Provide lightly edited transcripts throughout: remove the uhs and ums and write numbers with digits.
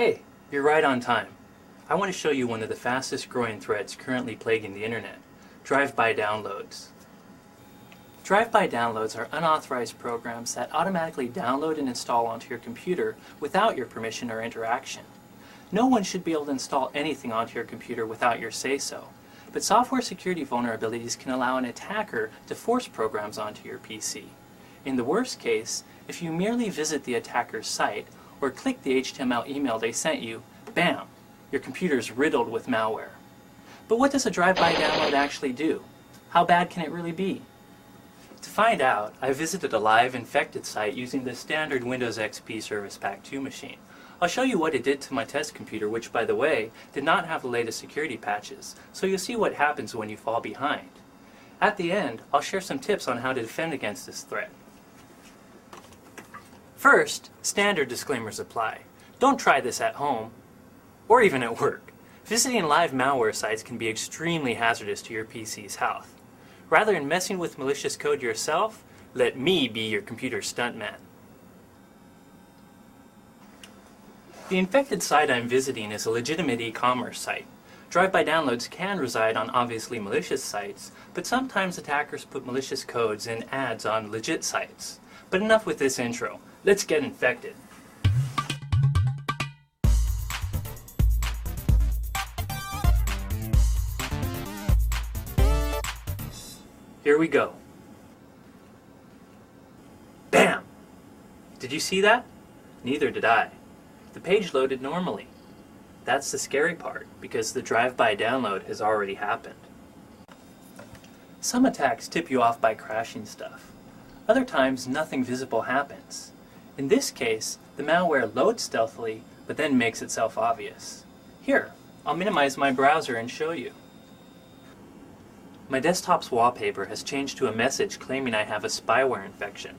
Hey, you're right on time. I want to show you one of the fastest growing threats currently plaguing the internet, drive-by downloads. Drive-by downloads are unauthorized programs that automatically download and install onto your computer without your permission or interaction. No one should be able to install anything onto your computer without your say-so, but software security vulnerabilities can allow an attacker to force programs onto your PC. In the worst case, if you merely visit the attacker's site or click the HTML email they sent you, bam, your computer's riddled with malware. But what does a drive-by download actually do? How bad can it really be? To find out, I visited a live infected site using the standard Windows XP Service Pack 2 machine. I'll show you what it did to my test computer, which, by the way, did not have the latest security patches, so you'll see what happens when you fall behind. At the end, I'll share some tips on how to defend against this threat. First, standard disclaimers apply. Don't try this at home, or even at work. Visiting live malware sites can be extremely hazardous to your PC's health. Rather than messing with malicious code yourself, let me be your computer stuntman. The infected site I'm visiting is a legitimate e-commerce site. Drive-by downloads can reside on obviously malicious sites, but sometimes attackers put malicious codes and ads on legit sites. But enough with this intro. Let's get infected. Here we go. Bam! Did you see that? Neither did I. The page loaded normally. That's the scary part, because the drive-by download has already happened. Some attacks tip you off by crashing stuff. Other times, nothing visible happens. In this case, the malware loads stealthily, but then makes itself obvious. Here, I'll minimize my browser and show you. My desktop's wallpaper has changed to a message claiming I have a spyware infection.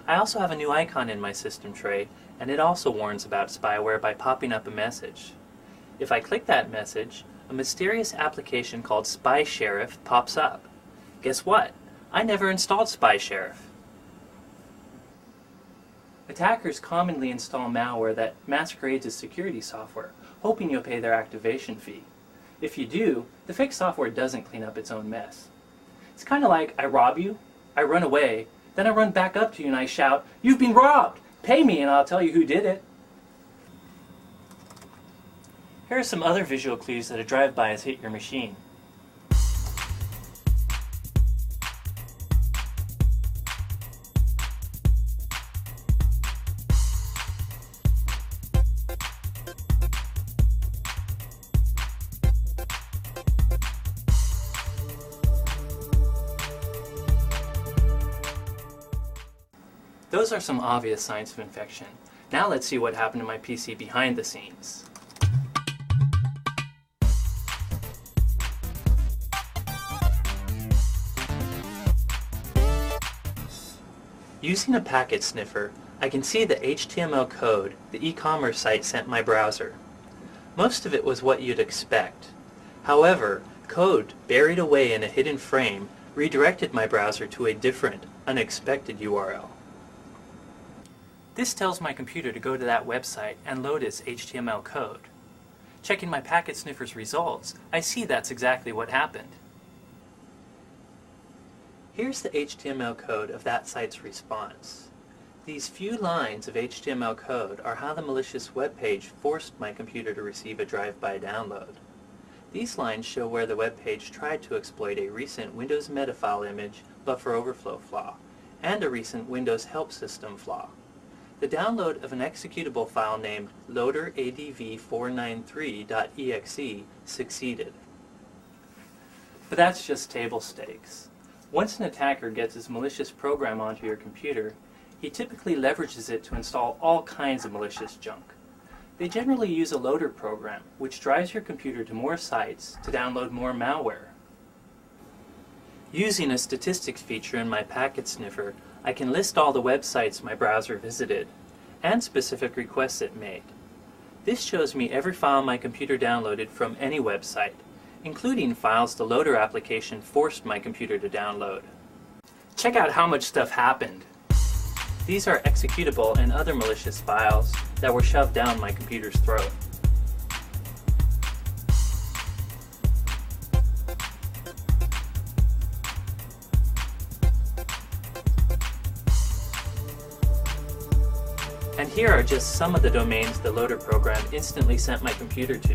I also have a new icon in my system tray, and it also warns about spyware by popping up a message. If I click that message, a mysterious application called Spy Sheriff pops up. Guess what? I never installed Spy Sheriff. Attackers commonly install malware that masquerades as security software, hoping you'll pay their activation fee. If you do, the fake software doesn't clean up its own mess. It's kind of like I rob you, I run away, then I run back up to you and I shout, "You've been robbed! Pay me and I'll tell you who did it." Here are some other visual clues that a drive-by has hit your machine. Those are some obvious signs of infection. Now let's see what happened to my PC behind the scenes. Using a packet sniffer, I can see the HTML code the e-commerce site sent my browser. Most of it was what you'd expect. However, code buried away in a hidden frame redirected my browser to a different, unexpected URL. This tells my computer to go to that website and load its HTML code. Checking my packet sniffer's results, I see that's exactly what happened. Here's the HTML code of that site's response. These few lines of HTML code are how the malicious web page forced my computer to receive a drive-by download. These lines show where the web page tried to exploit a recent Windows metafile image buffer overflow flaw and a recent Windows help system flaw. The download of an executable file named loaderadv493.exe succeeded. But that's just table stakes. Once an attacker gets his malicious program onto your computer, he typically leverages it to install all kinds of malicious junk. They generally use a loader program, which drives your computer to more sites to download more malware. Using a statistics feature in my packet sniffer, I can list all the websites my browser visited, and specific requests it made. This shows me every file my computer downloaded from any website, including files the loader application forced my computer to download. Check out how much stuff happened. These are executable and other malicious files that were shoved down my computer's throat. And here are just some of the domains the loader program instantly sent my computer to.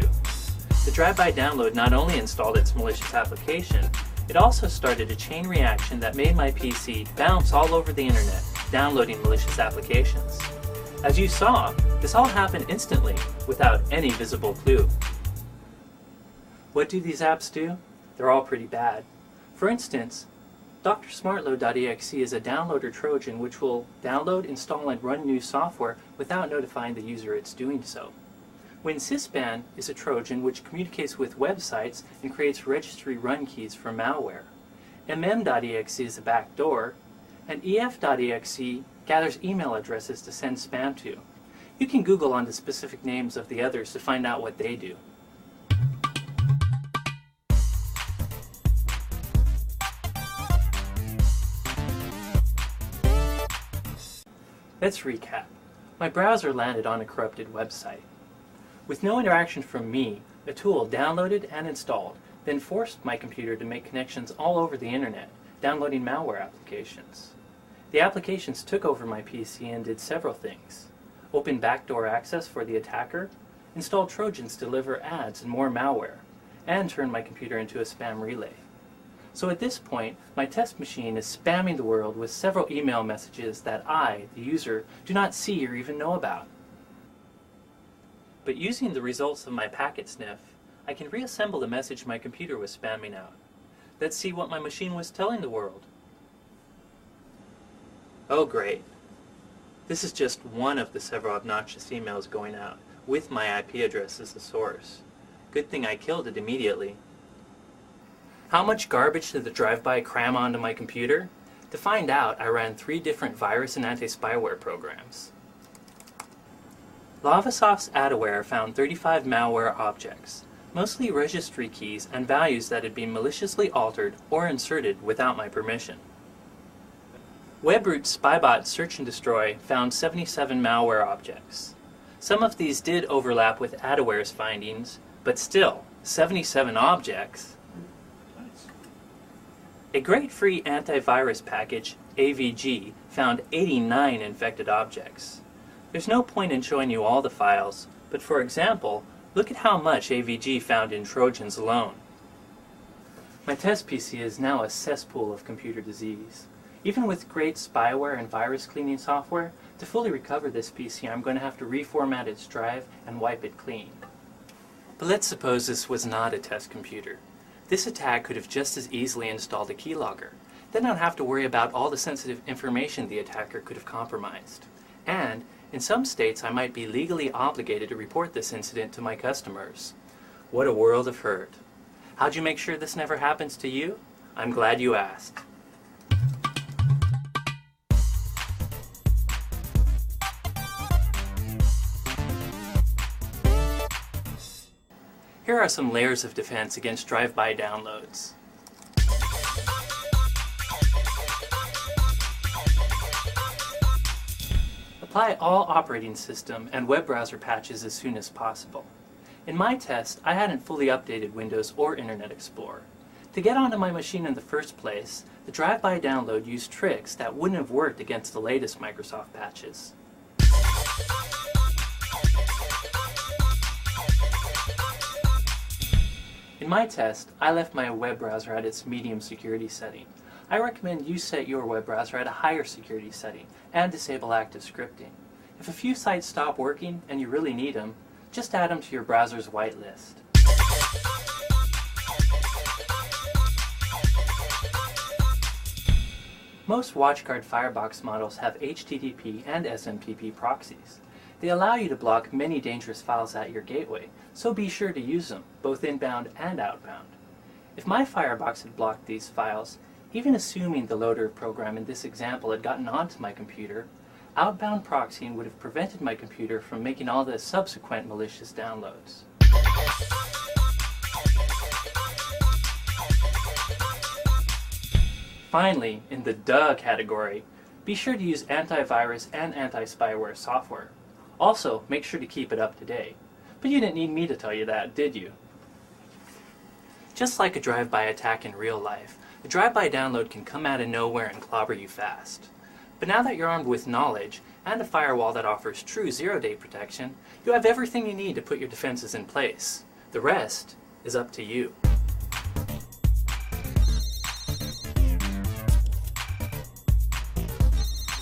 The drive-by download not only installed its malicious application, it also started a chain reaction that made my PC bounce all over the internet, downloading malicious applications. As you saw, this all happened instantly, without any visible clue. What do these apps do? They're all pretty bad. For instance, drsmartload.exe is a downloader Trojan which will download, install, and run new software without notifying the user it's doing so. WinSysBan is a Trojan which communicates with websites and creates registry run keys for malware. mm.exe is a backdoor, and ef.exe gathers email addresses to send spam to. You can Google on the specific names of the others to find out what they do. Let's recap. My browser landed on a corrupted website. With no interaction from me, a tool downloaded and installed, then forced my computer to make connections all over the internet, downloading malware applications. The applications took over my PC and did several things. Open backdoor access for the attacker, install Trojans to deliver ads and more malware, and turn my computer into a spam relay. So at this point, my test machine is spamming the world with several email messages that I, the user, do not see or even know about. But using the results of my packet sniff, I can reassemble the message my computer was spamming out. Let's see what my machine was telling the world. Oh great. This is just one of the several obnoxious emails going out, with my IP address as the source. Good thing I killed it immediately. How much garbage did the drive-by cram onto my computer? To find out, I ran 3 different virus and anti-spyware programs. Lavasoft's Adware found 35 malware objects, mostly registry keys and values that had been maliciously altered or inserted without my permission. Webroot's Spybot Search and Destroy found 77 malware objects. Some of these did overlap with Adware's findings, but still, 77 objects. A great free antivirus package, AVG, found 89 infected objects. There's no point in showing you all the files, but for example, look at how much AVG found in Trojans alone. My test PC is now a cesspool of computer disease. Even with great spyware and virus cleaning software, to fully recover this PC I'm going to have to reformat its drive and wipe it clean. But let's suppose this was not a test computer. This attack could have just as easily installed a keylogger. Then I'd have to worry about all the sensitive information the attacker could have compromised. And in some states I might be legally obligated to report this incident to my customers. What a world of hurt. How'd you make sure this never happens to you? I'm glad you asked. Here are some layers of defense against drive-by downloads. Apply all operating system and web browser patches as soon as possible. In my test, I hadn't fully updated Windows or Internet Explorer. To get onto my machine in the first place, the drive-by download used tricks that wouldn't have worked against the latest Microsoft patches. In my test, I left my web browser at its medium security setting. I recommend you set your web browser at a higher security setting and disable active scripting. If a few sites stop working and you really need them, just add them to your browser's whitelist. Most WatchGuard Firebox models have HTTP and SMTP proxies. They allow you to block many dangerous files at your gateway, so be sure to use them, both inbound and outbound. If my Firebox had blocked these files, even assuming the loader program in this example had gotten onto my computer, outbound proxying would have prevented my computer from making all the subsequent malicious downloads. Finally, in the duh category, Be sure to use antivirus and anti-spyware software. Also, make sure to keep it up to date. But you didn't need me to tell you that, did you? Just like a drive-by attack in real life, a drive-by download can come out of nowhere and clobber you fast. But now that you're armed with knowledge and a firewall that offers true zero-day protection, you have everything you need to put your defenses in place. The rest is up to you.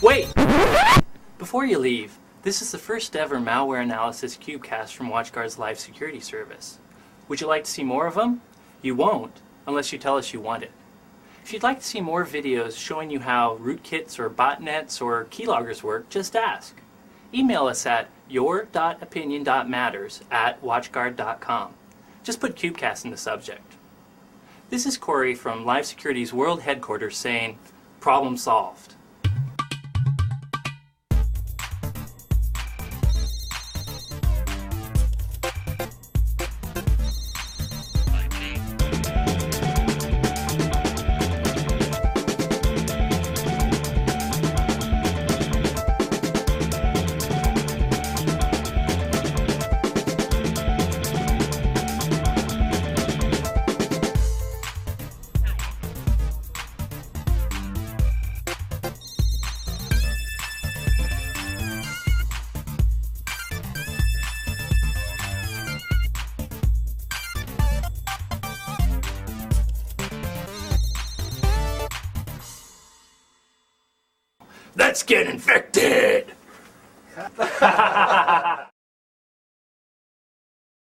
Wait! Before you leave, this is the first ever malware analysis CubeCast from WatchGuard's live security service. Would you like to see more of them? You won't, unless you tell us you want it. If you'd like to see more videos showing you how rootkits or botnets or keyloggers work, just ask. Email us at your.opinion.matters@watchguard.com. Just put CubeCast in the subject. This is Corey from Live Security's World Headquarters saying, problem solved. Let's get infected!